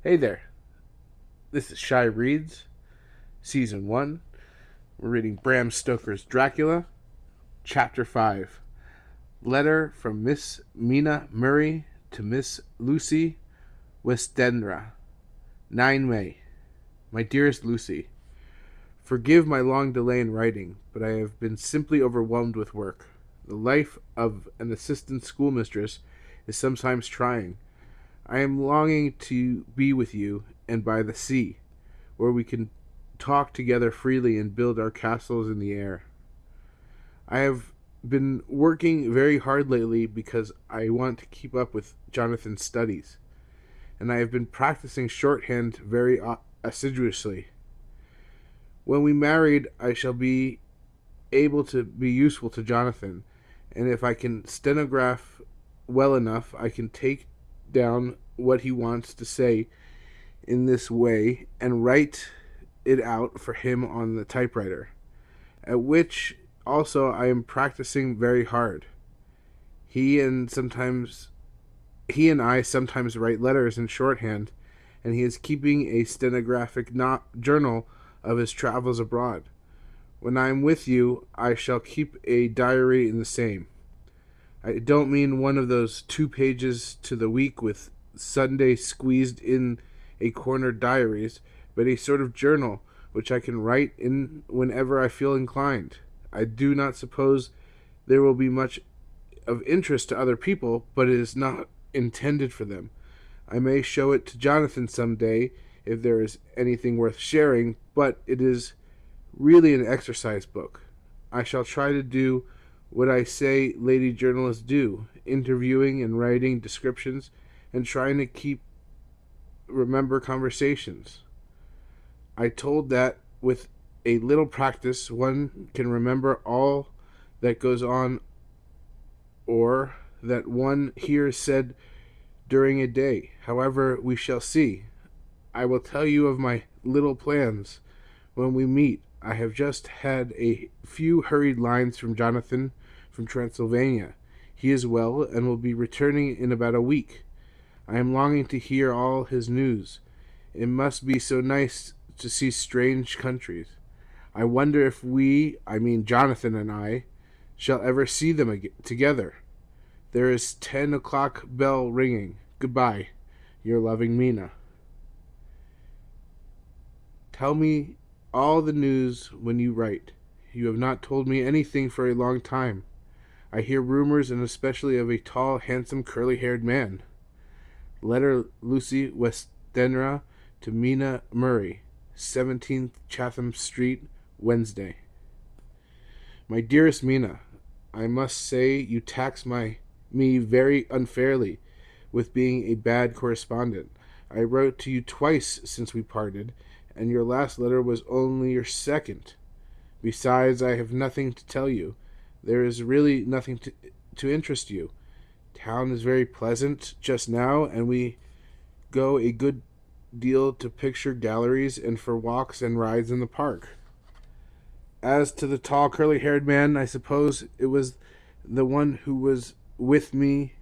Hey there, this is Shai Reads, Season 1. We're reading Bram Stoker's Dracula, Chapter 5. Letter from Miss Mina Murray to Miss Lucy Westerna. 9 May. My dearest Lucy, forgive my long delay in writing, but I have been simply overwhelmed with work. The life of an assistant schoolmistress is sometimes trying. I am longing to be with you and by the sea, where we can talk together freely and build our castles in the air. I have been working very hard lately because I want to keep up with Jonathan's studies, and I have been practicing shorthand very assiduously. When we married, I shall be able to be useful to Jonathan, and if I can stenograph well enough, I can take down what he wants to say in this way and write it out for him on the typewriter, at which also I am practicing very hard. He and sometimes he and I sometimes write letters in shorthand, and he is keeping a stenographic journal of his travels abroad. When I am with you, I shall keep a diary in the same. I don't mean one of those 2 pages to the week with Sunday squeezed in a corner diaries, but a sort of journal which I can write in whenever I feel inclined. I do not suppose there will be much of interest to other people, but it is not intended for them. I may show it to Jonathan some day if there is anything worth sharing, but it is really an exercise book. I shall try to do what I say lady journalists do, interviewing and writing descriptions and trying to remember conversations. I told that with a little practice one can remember all that goes on or that one hears said during a day. However, we shall see. I will tell you of my little plans when we meet. I have just had a few hurried lines from Jonathan from Transylvania. He is well and will be returning in about a week. I am longing to hear all his news. It must be so nice to see strange countries. I wonder if I mean Jonathan and I, shall ever see them together. There is 10 o'clock bell ringing. Goodbye. Your loving Mina. Tell me all the news when you write. You have not told me anything for a long time. I hear rumors, and especially of a tall, handsome, curly-haired man. Letter Lucy Westerna to Mina Murray, 17th Chatham Street, Wednesday. My dearest Mina, I must say you tax me very unfairly with being a bad correspondent. I wrote to you twice since we parted, and your last letter was only your second. Besides, I have nothing to tell you. There is really nothing to interest you. Town is very pleasant just now, and we go a good deal to picture galleries and for walks and rides in the park. As to the tall curly-haired man, I suppose it was the one who was with me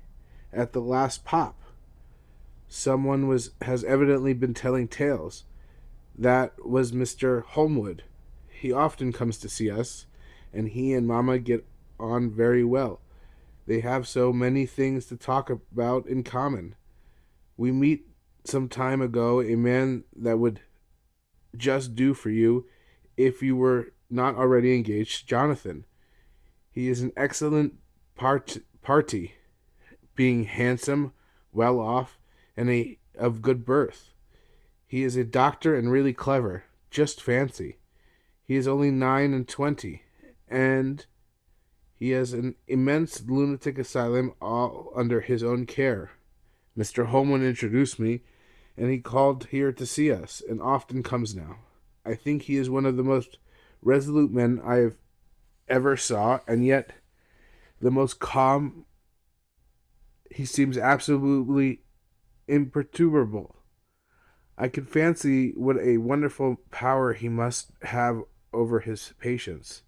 at the last pop. Someone has evidently been telling tales. That was Mr. Holmwood. He often comes to see us, and he and Mamma get on very well. They have so many things to talk about in common. We meet some time ago a man that would just do for you if you were not already engaged, Jonathan. He is an excellent party, being handsome, well off, and of good birth. He is a doctor and really clever. Just fancy. He is only 29, and he has an immense lunatic asylum all under his own care. Mr. Holman introduced me, and he called here to see us, and often comes now. I think he is one of the most resolute men I have ever saw, and yet the most calm. He seems absolutely imperturbable. I can fancy what a wonderful power he must have over his patients.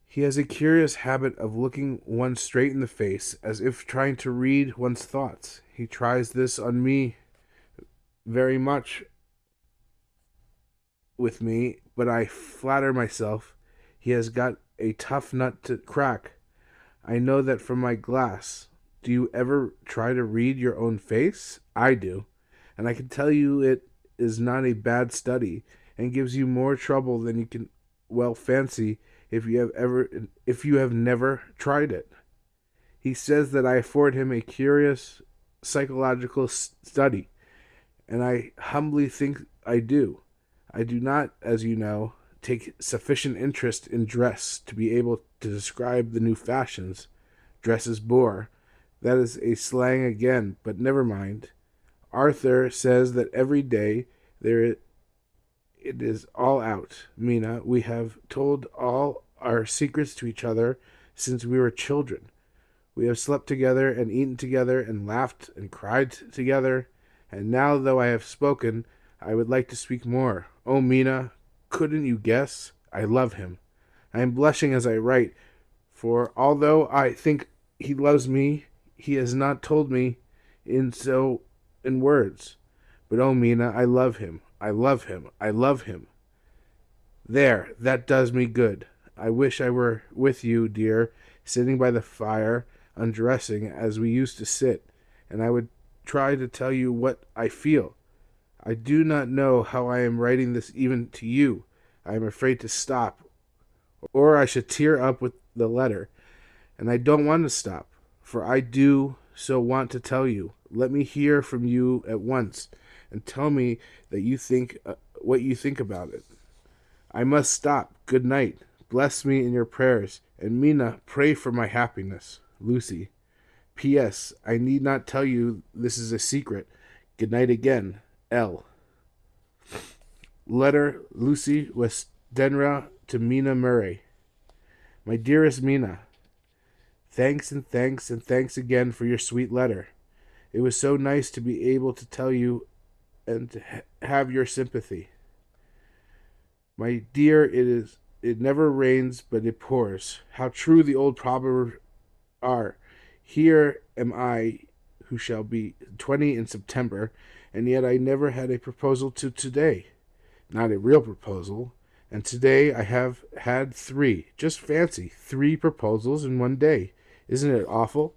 He has a curious habit of looking one straight in the face, as if trying to read one's thoughts. He tries this on me very much with me, but I flatter myself he has got a tough nut to crack. I know that from my glass. Do you ever try to read your own face? I do. And I can tell you it is not a bad study and gives you more trouble than you can well fancy if you have never tried it. He says that I afford him a curious psychological study, and I humbly think I do. I do not, as you know, take sufficient interest in dress to be able to describe the new fashions. Dresses bore. That is a slang again, but never mind. Arthur says that every day there it is all out. Mina, we have told all our secrets to each other since we were children. We have slept together and eaten together and laughed and cried together. And now, though I have spoken, I would like to speak more. Oh, Mina, couldn't you guess? I love him. I am blushing as I write, for although I think he loves me, he has not told me in words. But oh, Mina, I love him. I love him. I love him. There, that does me good. I wish I were with you, dear, sitting by the fire, undressing as we used to sit, and I would try to tell you what I feel. I do not know how I am writing this even to you. I am afraid to stop, or I should tear up with the letter, and I don't want to stop, for I do so want to tell you. Let me hear from you at once, and tell me that you think what you think about it. I must stop. Good night. Bless me in your prayers, and Mina, pray for my happiness. Lucy. P.S. I need not tell you this is a secret. Good night again. L. Letter Lucy Westerna to Mina Murray. My dearest Mina, thanks and thanks and thanks again for your sweet letter. It was so nice to be able to tell you and to have your sympathy. My dear, it never rains but it pours. How true the old proverbs are. Here am I, who shall be 20 in September, and yet I never had a proposal till today. Not a real proposal. And today I have had three. Just fancy, three proposals in one day. Isn't it awful?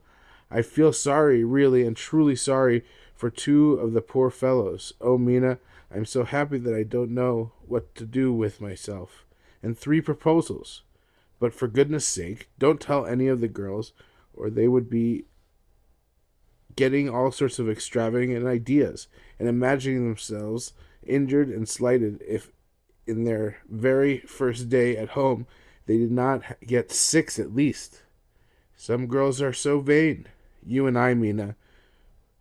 I feel sorry, really and truly sorry, for two of the poor fellows. Oh, Mina, I'm so happy that I don't know what to do with myself. And three proposals. But for goodness sake, don't tell any of the girls, or they would be getting all sorts of extravagant ideas and imagining themselves injured and slighted if in their very first day at home they did not get six at least. Some girls are so vain. You and I, Mina,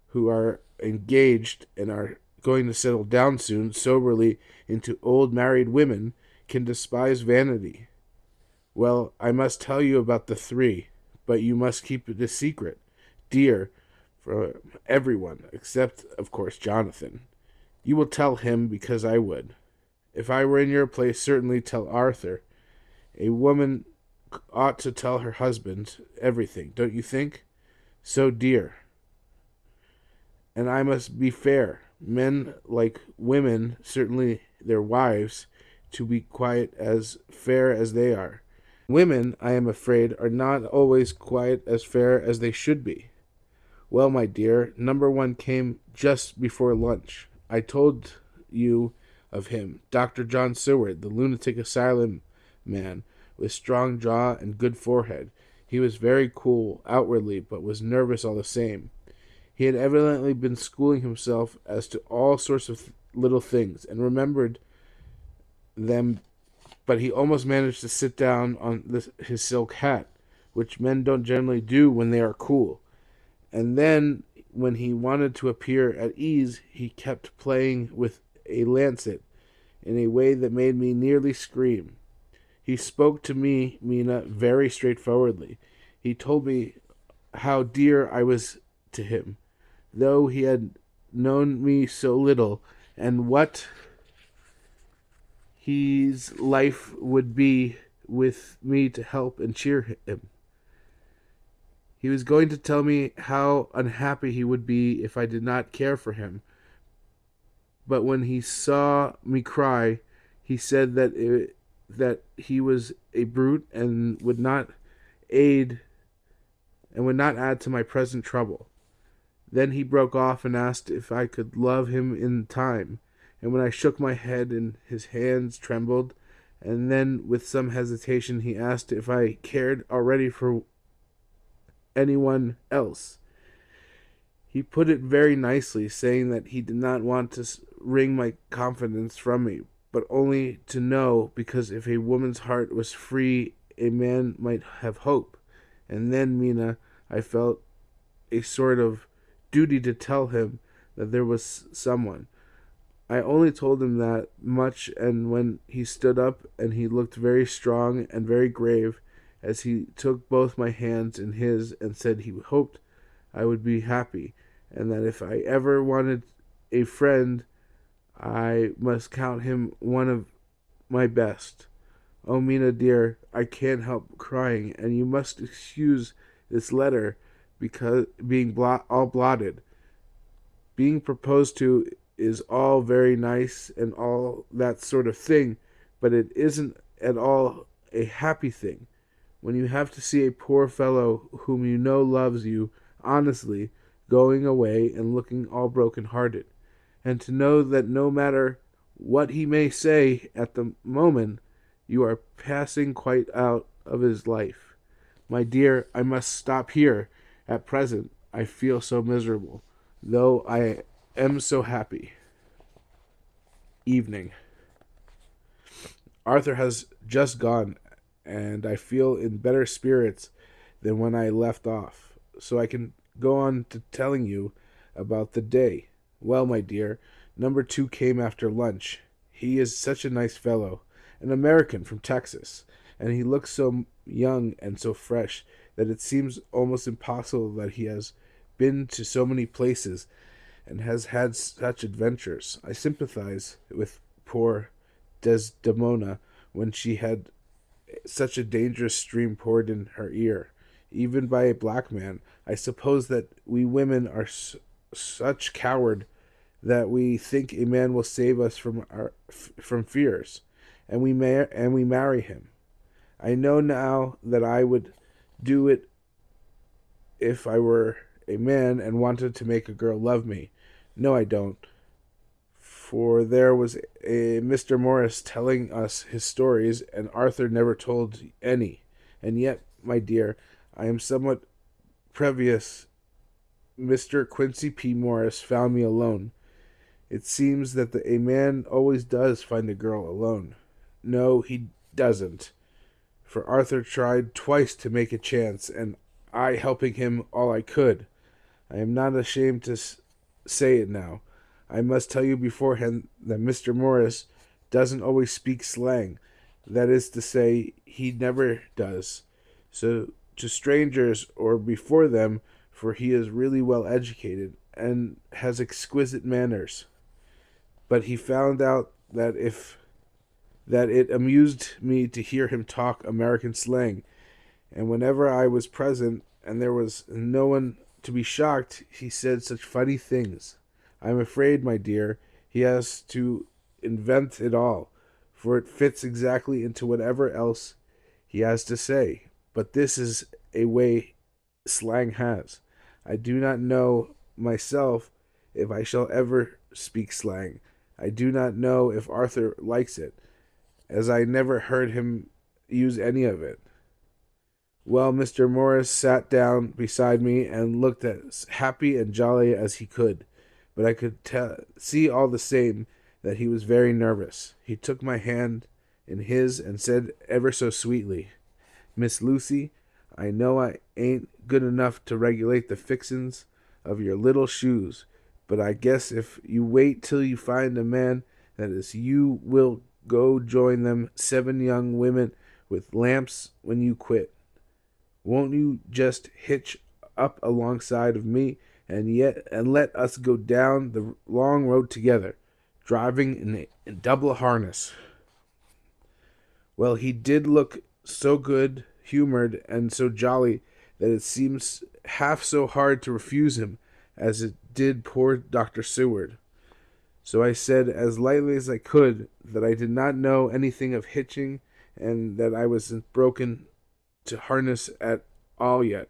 who are engaged and are going to settle down soon soberly into old married women, can despise vanity. Well, I must tell you about the three, but you must keep it a secret, dear, from everyone, except, of course, Jonathan. You will tell him because I would. If I were in your place, certainly tell Arthur. A woman ought to tell her husband everything, don't you think? So, dear. And I must be fair. Men like women, certainly their wives, to be quite as fair as they are. Women, I am afraid, are not always quite as fair as they should be. Well, my dear, number one came just before lunch. I told you of him, Dr. John Seward, the lunatic asylum man, with strong jaw and good forehead. He was very cool outwardly, but was nervous all the same. He had evidently been schooling himself as to all sorts of little things, and remembered them, but he almost managed to sit down on his silk hat, which men don't generally do when they are cool. And then, when he wanted to appear at ease, he kept playing with a lancet in a way that made me nearly scream. He spoke to me, Mina, very straightforwardly. He told me how dear I was to him, though he had known me so little, and what his life would be with me to help and cheer him. He was going to tell me how unhappy he would be if I did not care for him, but when he saw me cry, he said that he was a brute and aid would not add to my present trouble. Then he broke off and asked if I could love him in time, and when I shook my head and his hands trembled, and then with some hesitation he asked if I cared already for anyone else. He put it very nicely, saying that he did not want to wring my confidence from me, but only to know, because if a woman's heart was free, a man might have hope. And then, Mina, I felt a sort of duty to tell him that there was someone. I only told him that much, and when he stood up and he looked very strong and very grave as he took both my hands in his and said he hoped I would be happy, and that if I ever wanted a friend, I must count him one of my best. Oh, Mina dear, I can't help crying, and you must excuse this letter because being all blotted. Being proposed to is all very nice and all that sort of thing, but it isn't at all a happy thing. When you have to see a poor fellow whom you know loves you honestly going away and looking all broken hearted, and to know that no matter what he may say at the moment, you are passing quite out of his life. My dear, I must stop here. At present, I feel so miserable, though I am so happy. Evening. Arthur has just gone, and I feel in better spirits than when I left off, so I can go on to telling you about the day. Well, my dear, number 2 came after lunch. He is such a nice fellow, an American from Texas, and he looks so young and so fresh that it seems almost impossible that he has been to so many places and has had such adventures. I sympathize with poor Desdemona when she had such a dangerous stream poured in her ear, even by a black man. I suppose that we women are such coward that we think a man will save us from fears, and we marry him. I know now that I would do it if I were a man and wanted to make a girl love me. No, I don't. For there was a Mr. Morris telling us his stories, and Arthur never told any. And yet, my dear, I am somewhat previous. Mr. Quincy P. Morris found me alone. It seems that a man always does find a girl alone. No, he doesn't. For Arthur tried twice to make a chance, and I helping him all I could. I am not ashamed to say it now. I must tell you beforehand that Mr. Morris doesn't always speak slang. That is to say, he never does. So to strangers or before them, for he is really well educated and has exquisite manners. But he found out that it amused me to hear him talk American slang, and whenever I was present and there was no one to be shocked, he said such funny things. I am afraid, my dear, he has to invent it all, for it fits exactly into whatever else he has to say. But this is a way slang has. I do not know myself if I shall ever speak slang. I do not know if Arthur likes it, as I never heard him use any of it. Well, Mr. Morris sat down beside me and looked as happy and jolly as he could, but I could see all the same that he was very nervous. He took my hand in his and said ever so sweetly, "Miss Lucy, I know I ain't good enough to regulate the fixins of your little shoes, but I guess if you wait till you find a man that is you will go join them 7 young women with lamps when you quit. Won't you just hitch up alongside of me and let us go down the long road together, driving in double harness?" Well, he did look so good humored and so jolly that it seems half so hard to refuse him as it did poor Dr. Seward. So I said as lightly as I could that I did not know anything of hitching and that I wasn't broken to harness at all yet.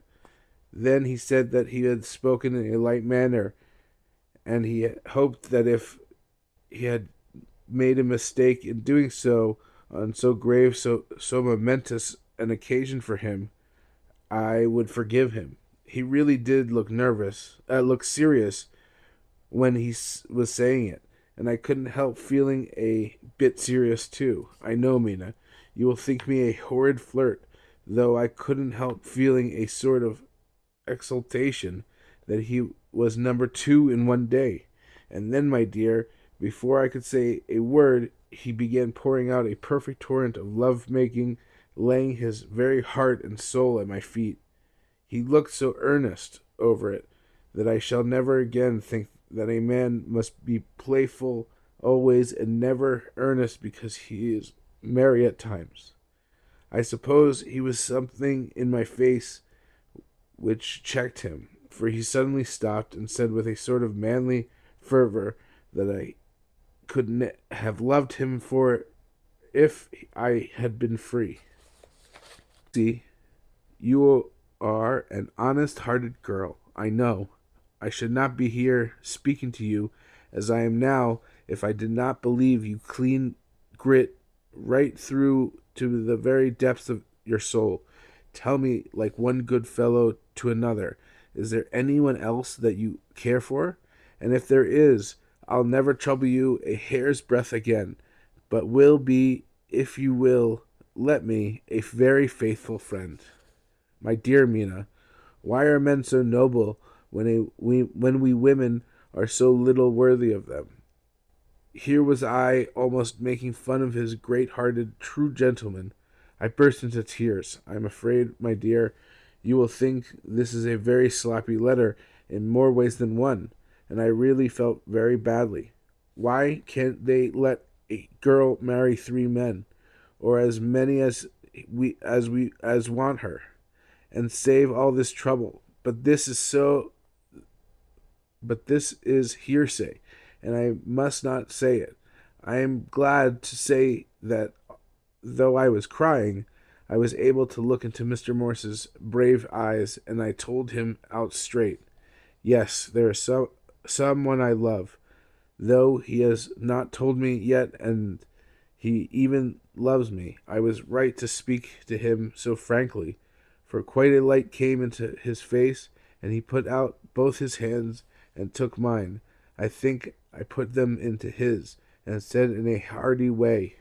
Then he said that he had spoken in a light manner, and he hoped that if he had made a mistake in doing so on so grave, so momentous an occasion for him, I would forgive him. He really did look serious when was saying it, and I couldn't help feeling a bit serious too. I know, Mina, you will think me a horrid flirt, though I couldn't help feeling a sort of exultation that he was number two in one day. And then, my dear, before I could say a word, he began pouring out a perfect torrent of love making, laying his very heart and soul at my feet. He looked so earnest over it that I shall never again think that a man must be playful always and never earnest because he is merry at times. I suppose he was something in my face which checked him, for he suddenly stopped and said with a sort of manly fervor that I couldn't have loved him for if I had been free. See, you are an honest hearted girl, I know. I should not be here speaking to you as I am now if I did not believe you clean grit right through to the very depths of your soul. Tell me, like one good fellow to another, is there anyone else that you care for? And if there is, I'll never trouble you a hair's breadth again, but will be, if you will let me, a very faithful friend. My dear Mina, why are men so noble when we women are so little worthy of them? Here was I almost making fun of his great-hearted, true gentleman. I burst into tears. I am afraid, my dear, you will think this is a very sloppy letter in more ways than one, and I really felt very badly. Why can't they let a girl marry three men, or as many as want her, and save all this trouble? But this is hearsay, and I must not say it. I am glad to say that though I was crying, I was able to look into Mr. Morse's brave eyes, and I told him out straight, yes, there is someone I love, though he has not told me yet, and he even loves me. I was right to speak to him so frankly, for quite a light came into his face, and he put out both his hands and took mine. I think I put them into his, and said in a hearty way,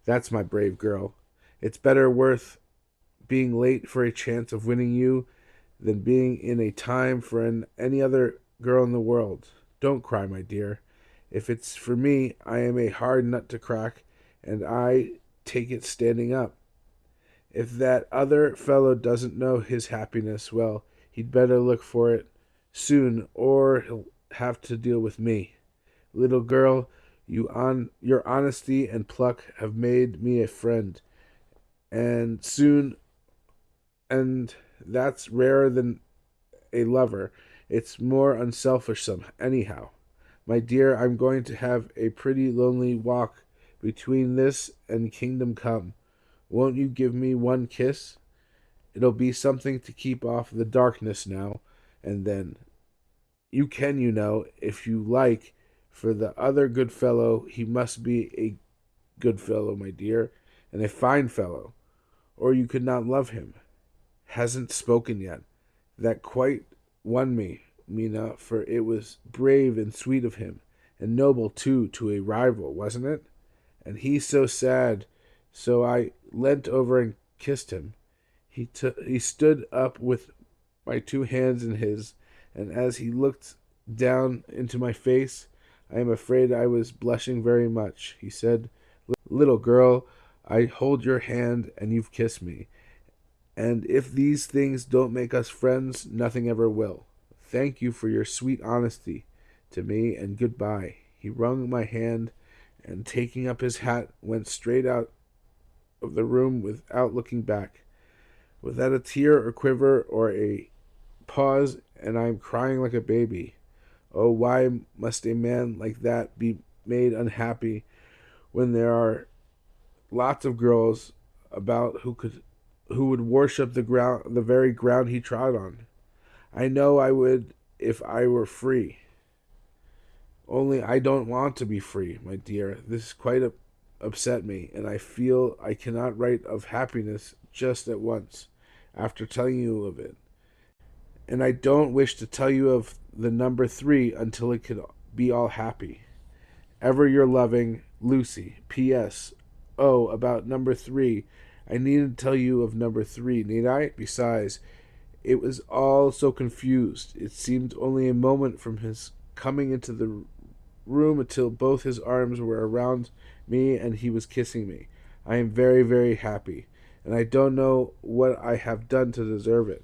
that's my brave girl. It's better worth being late for a chance of winning you than being in a time for any other girl in the world. Don't cry, my dear. If it's for me, I am a hard nut to crack, and I take it standing up. If that other fellow doesn't know his happiness, well, he'd better look for it soon, or he'll have to deal with me. Little girl, your honesty and pluck have made me a friend, and soon, and that's rarer than a lover. It's more unselfish anyhow. My dear, I'm going to have a pretty lonely walk between this and kingdom come. Won't you give me one kiss? It'll be something to keep off the darkness now and then. You can, you know, if you like, for the other good fellow, he must be a good fellow, my dear, and a fine fellow, or you could not love him. Hasn't spoken yet. That quite won me, Mina, for it was brave and sweet of him, and noble too to a rival, wasn't it? And he so sad, so I leant over and kissed him. He stood up with my two hands in his, and as he looked down into my face, I am afraid I was blushing very much. He said, little girl, I hold your hand and you've kissed me. And if these things don't make us friends, nothing ever will. Thank you for your sweet honesty to me, and goodbye. He wrung my hand, and taking up his hat, went straight out of the room without looking back, without a tear or quiver or a pause, and I am crying like a baby. Oh, why must a man like that be made unhappy when there are lots of girls about who would worship the very ground he trod on? I know I would if I were free. Only I don't want to be free, my dear. This quite upset me, and I feel I cannot write of happiness just at once, after telling you of it. And I don't wish to tell you of the number three until it could be all happy. Ever your loving Lucy. P.S. Oh, about number three. I needn't tell you of number three, need I? Besides, it was all so confused. It seemed only a moment from his coming into the room until both his arms were around me and he was kissing me. I am very, very happy, and I don't know what I have done to deserve it.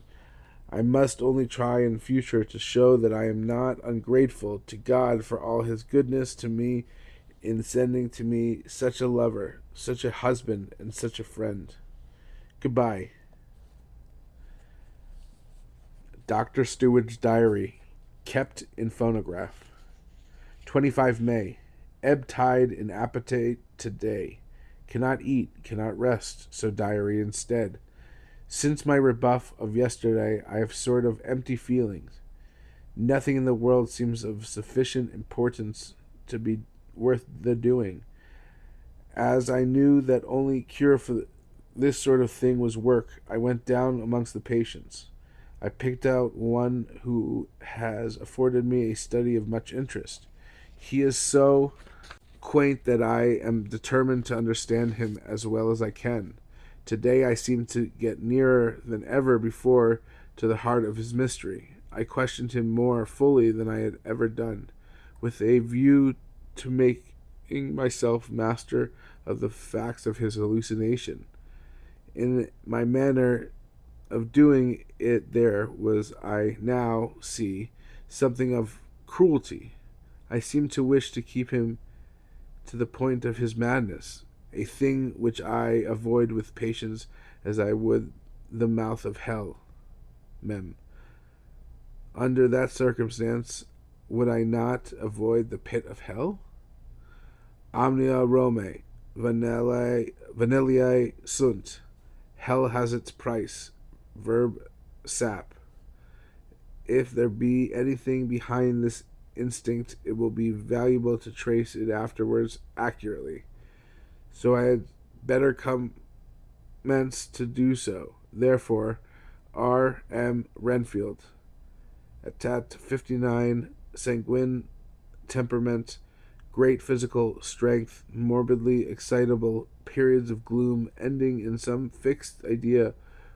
I must only try in future to show that I am not ungrateful to God for all his goodness to me in sending to me such a lover, such a husband, and such a friend. Goodbye. Dr. Steward's diary, kept in phonograph. 25 May. Ebb tide in appetite today. Cannot eat, cannot rest, so diary instead. Since my rebuff of yesterday, I have sort of empty feelings. Nothing in the world seems of sufficient importance to be worth the doing. As I knew that only cure for this sort of thing was work, I went down amongst the patients. I picked out one who has afforded me a study of much interest. He is so quaint that I am determined to understand him as well as I can. Today I seem to get nearer than ever before to the heart of his mystery. I questioned him more fully than I had ever done, with a view to making myself master of the facts of his hallucination. In my manner of doing it there was, I now see, something of cruelty. I seemed to wish to keep him to the point of his madness, a thing which I avoid with patience as I would the mouth of hell. Mem. Under that circumstance, would I not avoid the pit of hell? Omnia Rome, vanilliae sunt. Hell has its price. Verb sap. If there be anything behind this instinct, it will be valuable to trace it afterwards accurately. So I had better commence to do so. Therefore, R. M. Renfield, Etat 59, sanguine temperament, great physical strength, morbidly excitable, periods of gloom ending in some fixed idea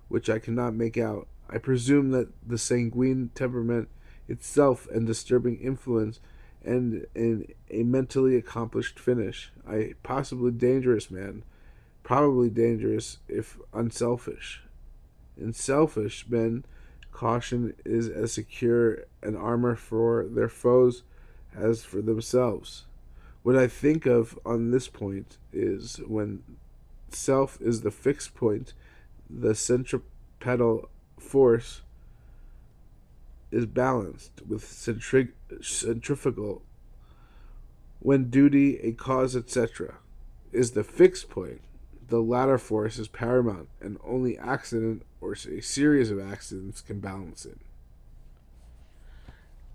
which I cannot make out. I presume that the sanguine temperament itself and disturbing influence end in a mentally accomplished finish. A possibly dangerous man, probably dangerous if unselfish. In selfish men, caution is as secure an armor for their foes as for themselves. What I think of on this point is when self is the fixed point, the centripetal force is balanced with centrifugal. When duty, a cause, etc., is the fixed point, the latter force is paramount, and only accident or a series of accidents can balance it.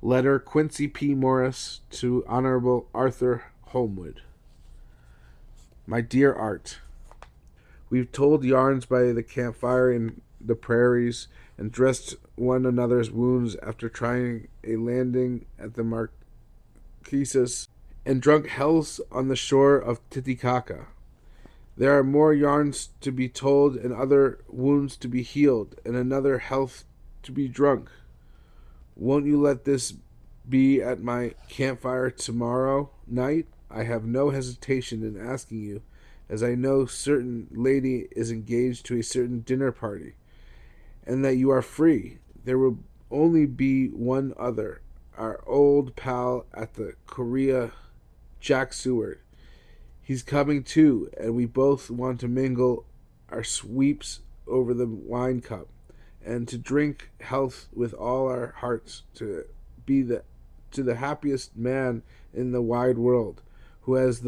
Letter Quincy P. Morris to Honorable Arthur Holmwood. My dear Art, we've told yarns by the campfire in the prairies and dressed one another's wounds after trying a landing at the Marquesas and drunk hells on the shore of Titicaca. There are more yarns to be told and other wounds to be healed and another health to be drunk. Won't you let this be at my campfire tomorrow night? I have no hesitation in asking you, as I know certain lady is engaged to a certain dinner party, and that you are free. There will only be one other, our old pal at the Korea, Jack Seward. He's coming too, and we both want to mingle our sweeps over the wine cup, and to drink health with all our hearts, to be the to the happiest man in the wide world, who has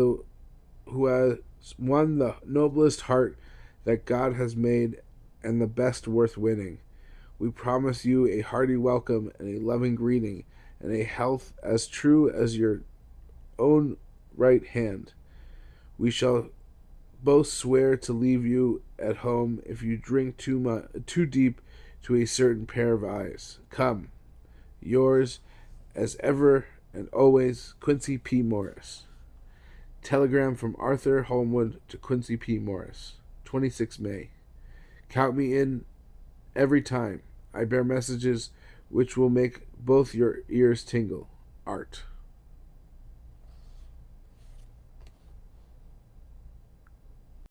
won the noblest heart that God has made and the best worth winning. We promise you a hearty welcome and a loving greeting and a health as true as your own right hand. We shall both swear to leave you at home if you drink too deep to a certain pair of eyes. Come, yours as ever and always, Quincy P. Morris. Telegram from Arthur Holmwood to Quincy P. Morris. 26 May. Count me in every time. I bear messages which will make both your ears tingle. Art.